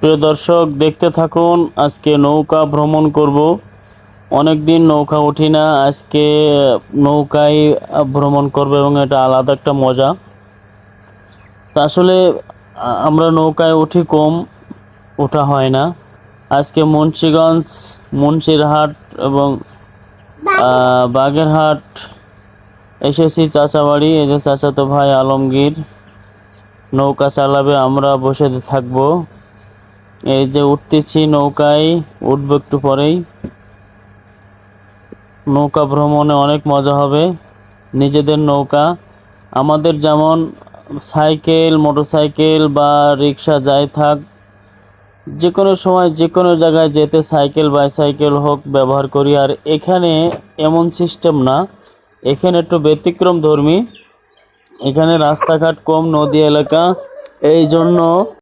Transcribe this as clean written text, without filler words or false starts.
প্রিয় দর্শক, দেখতে থাকুন। আজকে নৌকা ভ্রমণ করব। অনেক দিন নৌকা উঠি না, আজকে নৌকায় ভ্রমণ করব এবং এটা আলাদা একটা মজা। তা আসলে আমরা নৌকায় উঠি কম, ওঠা হয় না। আজকে মুন্সিগঞ্জ, মুন্সিরহাট এবং বাগেরহাট এসেছি চাচাবাড়ি। এই যে চাচাতো ভাই আলমগীর নৌকা চালাবে, আমরা বসে থাকবো। এই যে উঠতেছি নৌকায়, উঠবো একটু পরেই। নৌকা ভ্রমণে অনেক মজা হবে। নিজেদের নৌকা, আমাদের যেমন সাইকেল, মোটরসাইকেল বা রিক্সা যাই থাক, যে কোনো সময় যে কোনো জায়গায় যেতে সাইকেল বাইসাইকেল হোক ব্যবহার করি। আর এখানে এমন সিস্টেম না, এখানে একটু ব্যতিক্রম ধর্মী। এখানে রাস্তাঘাট কম, নদী এলাকা, এই জন্য